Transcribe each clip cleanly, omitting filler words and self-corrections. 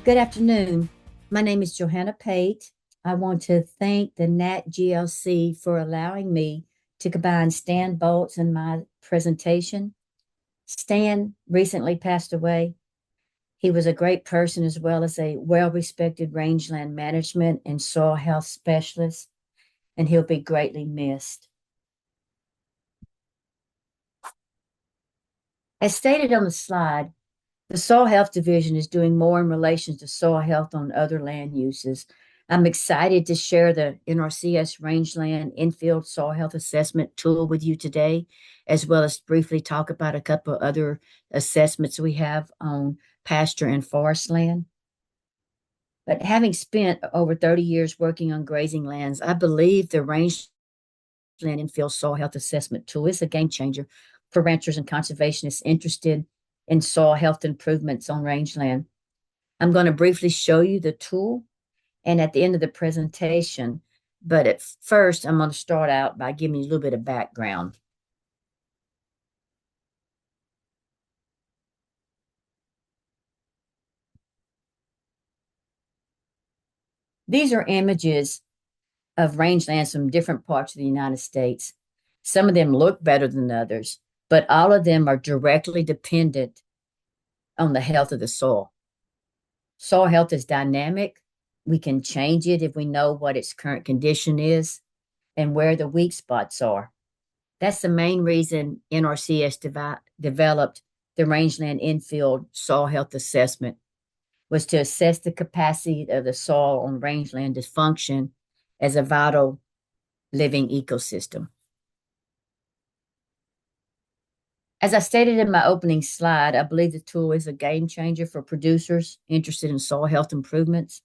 Good afternoon. My name is Johanna Pate. I want to thank the NAT GLC for allowing me to combine Stan Bolts in my presentation. Stan recently passed away. He was a great person as well as a well-respected rangeland management and soil health specialist, and he'll be greatly missed. As stated on the slide, the Soil Health Division is doing more in relation to soil health on other land uses. I'm excited to share the NRCS Rangeland Infield Soil Health Assessment tool with you today, as well as briefly talk about a couple of other assessments we have on pasture and forest land. But having spent over 30 years working on grazing lands, I believe the Rangeland Infield Soil Health Assessment tool is a game changer for ranchers and conservationists interested in soil health improvements on rangeland. I'm going to briefly show you the tool and at the end of the presentation, but at first I'm going to start out by giving you a little bit of background. These are images of rangelands from different parts of the United States. Some of them look better than others, but all of them are directly dependent on the health of the soil. Soil health is dynamic. We can change it if we know what its current condition is and where the weak spots are. That's the main reason NRCS developed the Rangeland Infield Soil Health Assessment, was to assess the capacity of the soil on rangeland to function as a vital living ecosystem. As I stated in my opening slide, I believe the tool is a game changer for producers interested in soil health improvements.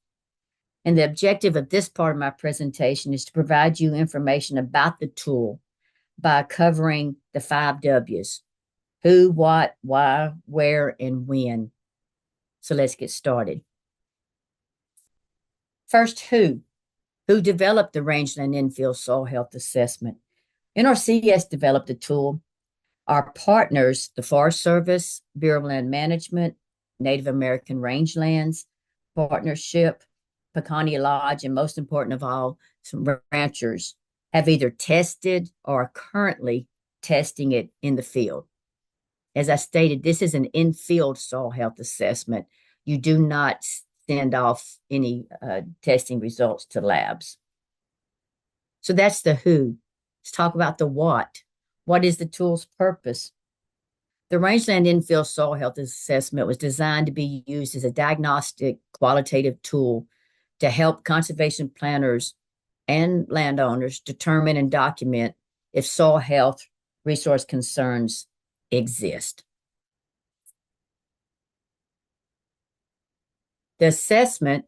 And the objective of this part of my presentation is to provide you information about the tool by covering the 5 W's: who, what, why, where, and when. So let's get started. First, who? Who developed the Rangeland Infield Soil Health Assessment? NRCS developed the tool. Our partners, the Forest Service, Bureau of Land Management, Native American Rangelands Partnership, Pecan Lodge, and most important of all, some ranchers have either tested or are currently testing it in the field. As I stated, this is an in-field soil health assessment. You do not send off any testing results to labs. So that's the who. Let's talk about the what. What is the tool's purpose? The Rangeland Infield Soil Health Assessment was designed to be used as a diagnostic qualitative tool to help conservation planners and landowners determine and document if soil health resource concerns exist. The assessment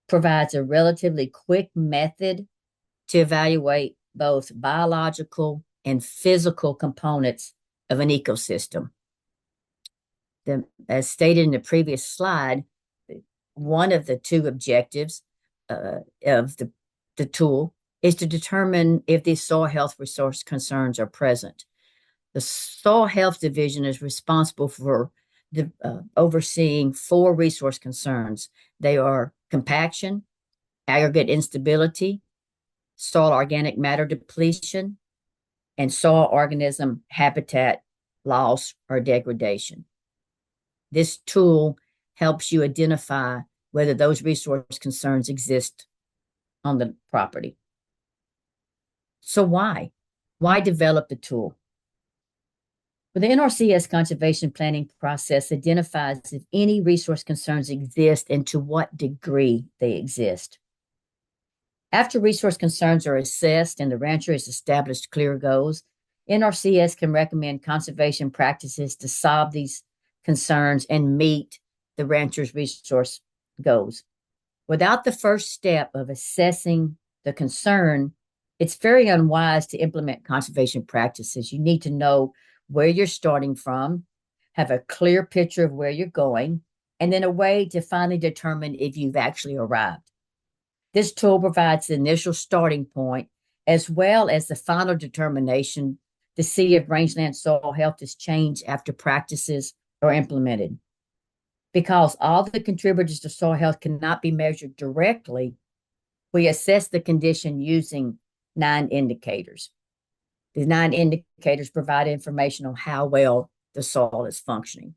provides a relatively quick method to evaluate both biological and physical components of an ecosystem. As stated in the previous slide, one of the 2 objectives of the tool is to determine if these soil health resource concerns are present. The Soil Health Division is responsible for overseeing 4 resource concerns. They are compaction, aggregate instability, soil organic matter depletion, and soil organism habitat loss or degradation. This tool helps you identify whether those resource concerns exist on the property. So why? Why develop the tool? Well, the NRCS conservation planning process identifies if any resource concerns exist and to what degree they exist. After resource concerns are assessed and the rancher has established clear goals, NRCS can recommend conservation practices to solve these concerns and meet the rancher's resource goals. Without the first step of assessing the concern, it's very unwise to implement conservation practices. You need to know where you're starting from, have a clear picture of where you're going, and then a way to finally determine if you've actually arrived. This tool provides the initial starting point as well as the final determination to see if rangeland soil health has changed after practices are implemented. Because all the contributors to soil health cannot be measured directly, we assess the condition using 9 indicators. The 9 indicators provide information on how well the soil is functioning.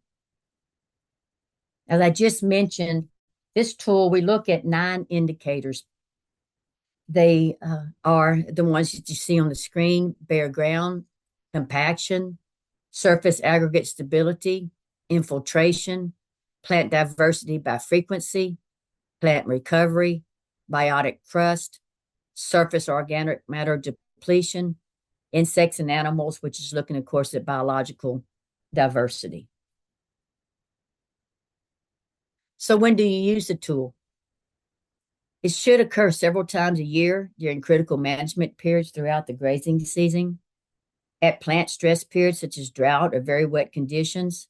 As I just mentioned, this tool, we look at 9 indicators. They are the ones that you see on the screen: bare ground, compaction, surface aggregate stability, infiltration, plant diversity by frequency, plant recovery, biotic crust, surface organic matter depletion, insects and animals, which is looking, of course, at biological diversity. So when do you use the tool? It should occur several times a year during critical management periods throughout the grazing season, at plant stress periods such as drought or very wet conditions,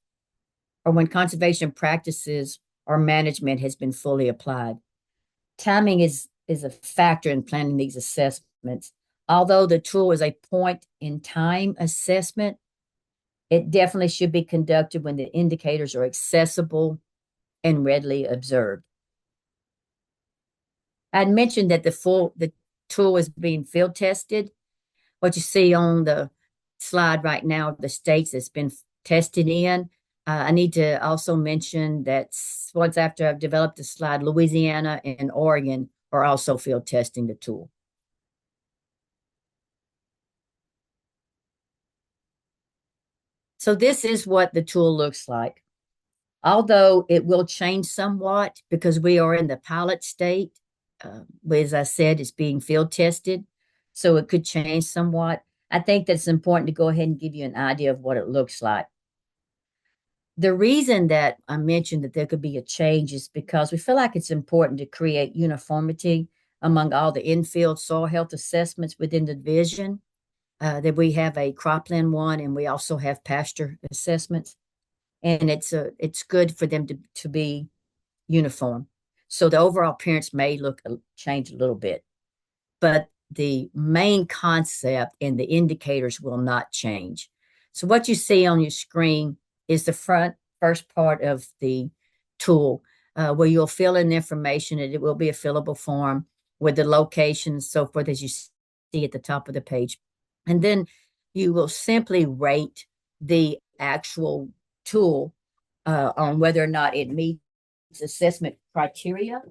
or when conservation practices or management has been fully applied. Timing is a factor in planning these assessments. Although the tool is a point in time assessment, it definitely should be conducted when the indicators are accessible and readily observed. I'd mentioned that the tool is being field tested. What you see on the slide right now, the states it's been tested in. I need to also mention that once after I've developed the slide, Louisiana and Oregon are also field testing the tool. So this is what the tool looks like. Although it will change somewhat because we are in the pilot state, as I said, it's being field tested, so it could change somewhat. I think that's important to go ahead and give you an idea of what it looks like. The reason that I mentioned that there could be a change is because we feel like it's important to create uniformity among all the infield soil health assessments within the division. That we have a cropland one, and we also have pasture assessments, and it's good for them to be uniform. So the overall appearance may change a little bit, but the main concept and the indicators will not change. So what you see on your screen is the first part of the tool, where you'll fill in information, and it will be a fillable form with the location and so forth, as you see at the top of the page. And then you will simply rate the actual tool on whether or not it meets assessment criteria.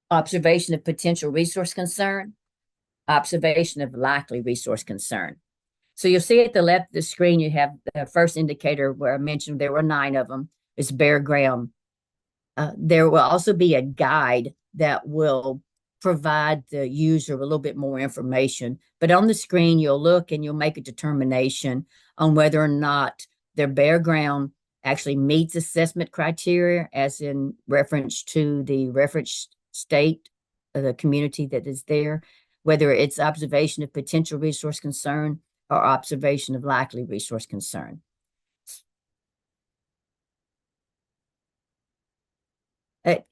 Observation of potential resource concern, observation of likely resource concern. So you'll see at the left of the screen, you have the first indicator where I mentioned there were 9 of them. It's bare ground. There will also be a guide that will provide the user a little bit more information. But on the screen, you'll look and you'll make a determination on whether or not their bare ground actually meets assessment criteria, as in reference to the reference state of the community that is there, whether it's observation of potential resource concern or observation of likely resource concern.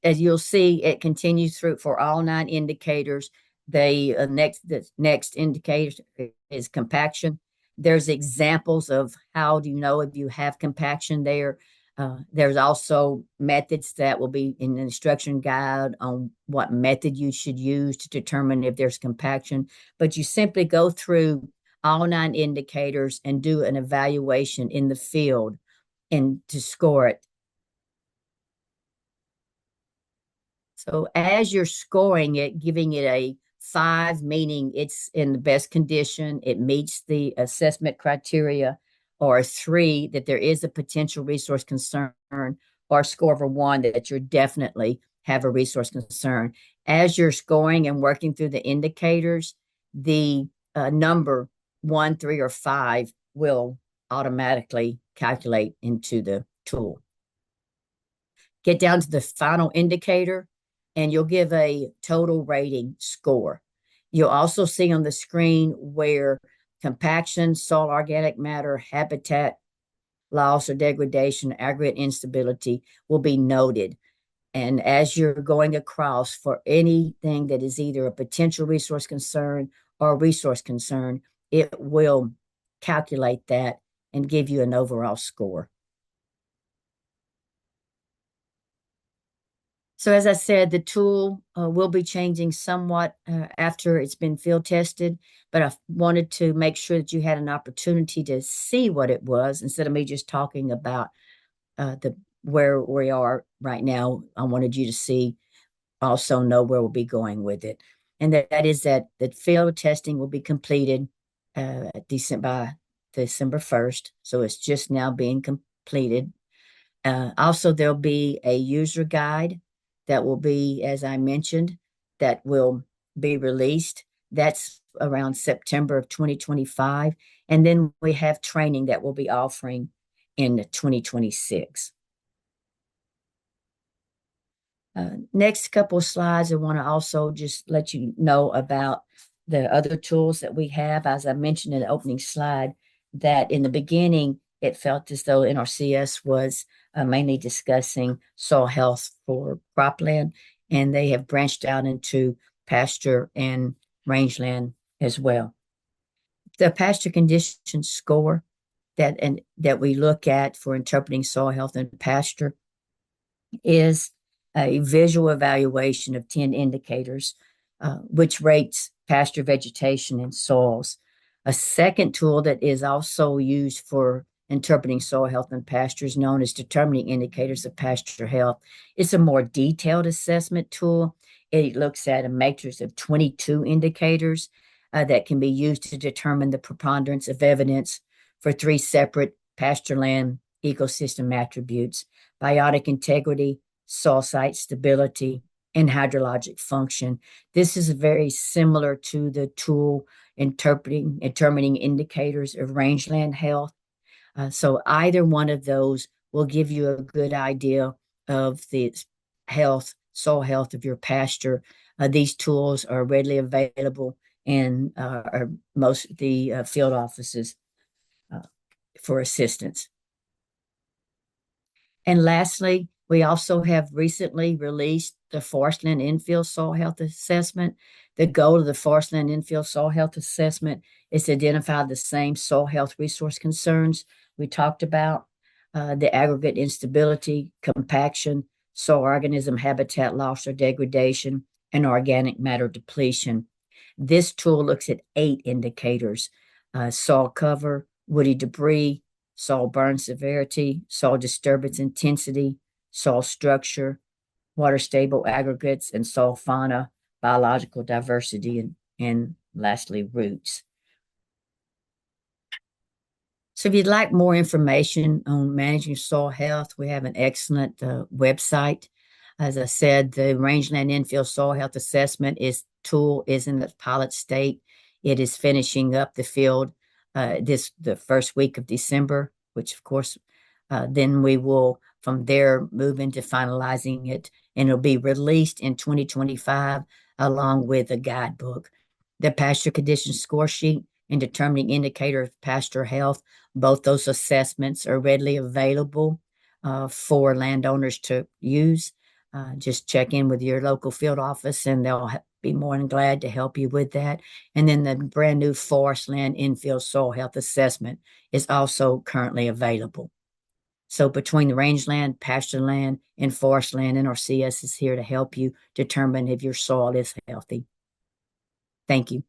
As you'll see, it continues through for all 9 indicators. The next indicator is compaction. There's examples of how do you know if you have compaction there. There's also methods that will be in the instruction guide on what method you should use to determine if there's compaction. But you simply go through all 9 indicators and do an evaluation in the field and to score it. So as you're scoring it, giving it a 5, meaning it's in the best condition, it meets the assessment criteria, or a 3, that there is a potential resource concern, or a score of a 1, that you definitely have a resource concern. As you're scoring and working through the indicators, the number 1, 3, or 5 will automatically calculate into the tool. Get down to the final indicator, and you'll give a total rating score. You'll also see on the screen where compaction, soil organic matter, habitat loss or degradation, aggregate instability will be noted. And as you're going across for anything that is either a potential resource concern or a resource concern, it will calculate that and give you an overall score. So as I said, the tool will be changing somewhat after it's been field tested, but I wanted to make sure that you had an opportunity to see what it was instead of me just talking about the where we are right now. I wanted you to see, also know where we'll be going with it, and that is that the field testing will be completed by December 1st. So it's just now being completed. Also, there'll be a user guide that will be, as I mentioned, that will be released. That's around September of 2025. And then we have training that we'll be offering in 2026. Next couple of slides, I want to also just let you know about the other tools that we have. As I mentioned in the opening slide, that in the beginning, it felt as though NRCS was mainly discussing soil health for cropland, and they have branched out into pasture and rangeland as well. The pasture condition score that we look at for interpreting soil health in pasture is a visual evaluation of 10 indicators, which rates pasture vegetation and soils. A second tool that is also used for interpreting soil health in pasture is known as determining indicators of pasture health. It's a more detailed assessment tool. It looks at a matrix of 22 indicators that can be used to determine the preponderance of evidence for three separate pastureland ecosystem attributes: biotic integrity, soil site stability, and hydrologic function. This is very similar to the tool determining indicators of rangeland health. So either one of those will give you a good idea of the soil health of your pasture. These tools are readily available in most of the field offices uh, for assistance. And lastly, we also have recently released the Forestland Infield Soil Health Assessment. The goal of the Forestland Infield Soil Health Assessment is to identify the same soil health resource concerns we talked about: the aggregate instability, compaction, soil organism habitat loss or degradation, and organic matter depletion. This tool looks at 8 indicators: soil cover, woody debris, soil burn severity, soil disturbance intensity, soil structure, water stable aggregates, and soil fauna, biological diversity, and lastly, roots. So if you'd like more information on managing soil health, we have an excellent website. As I said, the Rangeland Infield Soil Health Assessment tool is in the pilot state. It is finishing up the field the first week of December, which of course, then we will from there move into finalizing it, and it'll be released in 2025 along with a guidebook. The pasture condition score sheet and determining indicator of pasture health, both those assessments are readily available for landowners to use. Just check in with your local field office and they'll be more than glad to help you with that. And then the brand new Forestland Infield Soil Health Assessment is also currently available. So between the rangeland, pastureland, and forestland, NRCS is here to help you determine if your soil is healthy. Thank you.